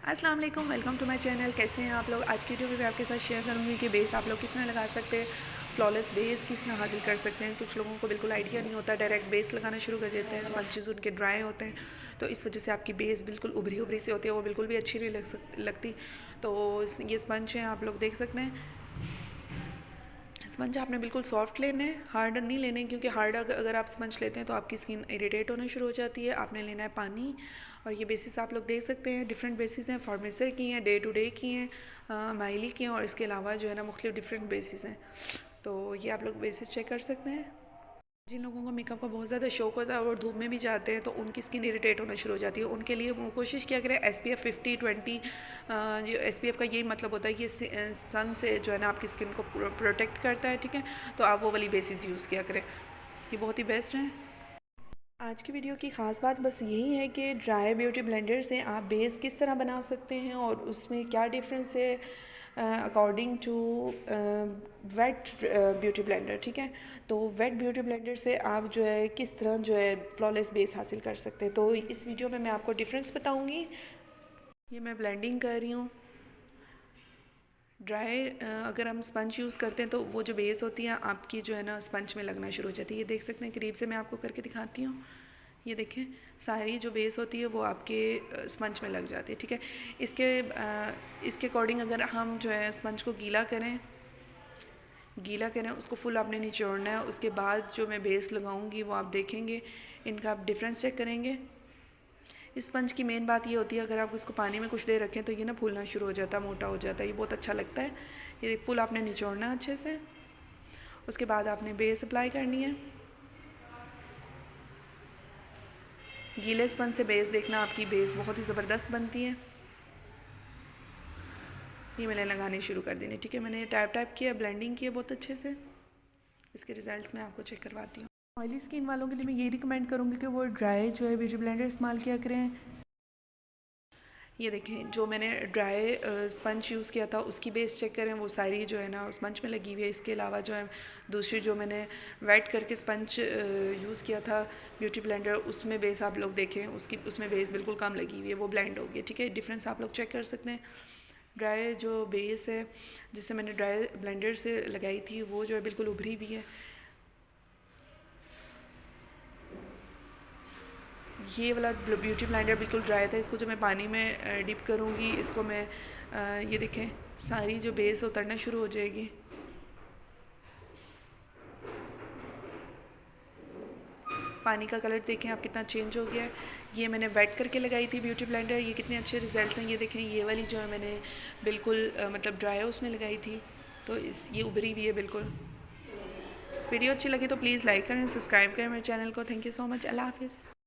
अस्सलाम वालेकुम, welcome to my channel. कैसे हैं आप लोग। आज की वीडियो में मैं आपके साथ शेयर करूंगी कि बेस आप लोग किस तरह लगा सकते हैं, फ्लॉलेस बेस किस तरह हासिल कर सकते हैं। कुछ लोगों को बिल्कुल आइडिया नहीं होता, डायरेक्ट बेस लगाना शुरू कर देते हैं, स्पंचेस उनके ड्राई होते हैं, तो इस वजह से आपकी बेस बिल्कुल उभरी उभरी सी होती है, वो बिल्कुल भी अच्छी नहीं लगती। तो ये स्पंज हैं, आप लोग देख सकते हैं। स्पंज आपने बिल्कुल सॉफ्ट लेने हैं, हार्ड नहीं लेने, क्योंकि हार्ड अगर आप स्पंज लेते हैं तो आपकी स्किन इरिटेट होना शुरू हो जाती है। आपने लेना है पानी। और ये बेसिस आप लोग देख सकते हैं, डिफरेंट बेसिस हैं, फार्मेसर की हैं, डे टू डे की हैं, माइली की हैं, और इसके अलावा जो है ना मुख्तलिफ डिफरेंट बेसिस हैं। तो ये आप लोग बेसिस चेक कर सकते हैं। जिन लोगों को मेकअप का बहुत ज़्यादा शौक होता है और धूप में भी जाते हैं तो उनकी स्किन इरिटेट होना शुरू हो जाती है, उनके लिए वो कोशिश किया करें SPF 50-20। जो SPF का यही मतलब होता है कि सन से जो है ना आपकी स्किन को प्रोटेक्ट करता है, ठीक है। तो आप वो वाली बेसिस यूज़ किया करें, ये बहुत ही बेस्ट है। आज की वीडियो की ख़ास बात बस यही है कि ड्राई ब्यूटी ब्लेंडर से आप बेस किस तरह बना सकते हैं और उसमें क्या डिफरेंस है according to wet beauty blender, ठीक है। तो वेट ब्यूटी ब्लेंडर से आप जो है किस तरह जो है फ्लॉलेस बेस हासिल कर सकते हैं, तो इस वीडियो में मैं आपको डिफरेंस बताऊंगी। ये मैं ब्लेंडिंग कर रही हूँ। ड्राई अगर हम स्पंज यूज़ करते हैं तो वो जो बेस होती है आपकी जो है ना स्पंज में लगना शुरू हो जाती है। ये देख सकते हैं, करीब से मैं आपको करके दिखाती हूँ। ये देखें, सारी जो बेस होती है वो आपके स्पंज में लग जाती है, ठीक है। इसके अकॉर्डिंग अगर हम जो है स्पंज को गीला करें, उसको फुल आपने निचोड़ना है। उसके बाद जो मैं बेस लगाऊंगी वो आप देखेंगे, इनका आप डिफरेंस चेक करेंगे। इस स्पंज की मेन बात ये होती है, अगर आप इसको पानी में कुछ देर रखें तो ये ना फूलना शुरू हो जाता है, मोटा हो जाता है, ये बहुत अच्छा लगता है। ये फुल आपने निचोड़ना अच्छे से। उसके बाद आपने बेस अप्लाई करनी है। गीले स्पंज से बेस देखना, आपकी बेस बहुत ही ज़बरदस्त बनती है। ये मैंने लगाने शुरू कर देने, ठीक है। मैंने टाइप किया, ब्लेंडिंग किया बहुत अच्छे से। इसके रिज़ल्ट्स मैं आपको चेक करवाती हूँ। ऑयली स्किन वालों के लिए मैं ये रिकमेंड करूँगी कि वो ड्राई जो है ब्यूटी ब्लेंडर इस्तेमाल किया करें। ये देखें, जो मैंने ड्राई स्पंज यूज़ किया था उसकी बेस चेक करें, वो सारी जो है ना स्पंज में लगी हुई है। इसके अलावा जो है दूसरी जो मैंने वेट करके स्पंज यूज़ किया था ब्यूटी ब्लेंडर, उसमें बेस आप लोग देखें, उसमें बेस बिल्कुल कम लगी हुई है, वो ब्लेंड हो गई, ठीक है। डिफरेंस आप लोग चेक कर सकते हैं। ड्राई जो बेस है जिससे मैंने ड्राई ब्लेंडर से लगाई थी वो जो है बिल्कुल उभरी हुई है। ये वाला ब्यूटी ब्लेंडर बिल्कुल ड्राई था। इसको जो मैं पानी में डिप करूँगी, इसको मैं ये देखें, सारी जो बेस उतरना शुरू हो जाएगी। पानी का कलर देखें आप कितना चेंज हो गया है। ये मैंने वेट करके लगाई थी ब्यूटी ब्लेंडर, ये कितने अच्छे रिजल्ट्स हैं। ये देखें, ये वाली जो है मैंने बिल्कुल मतलब ड्राई है उसमें लगाई थी, तो ये उभरी हुई है बिल्कुल। वीडियो अच्छी लगी तो प्लीज़ लाइक करें, सब्सक्राइब करें मेरे चैनल को। Thank you so much. अल्लाह हाफिज़।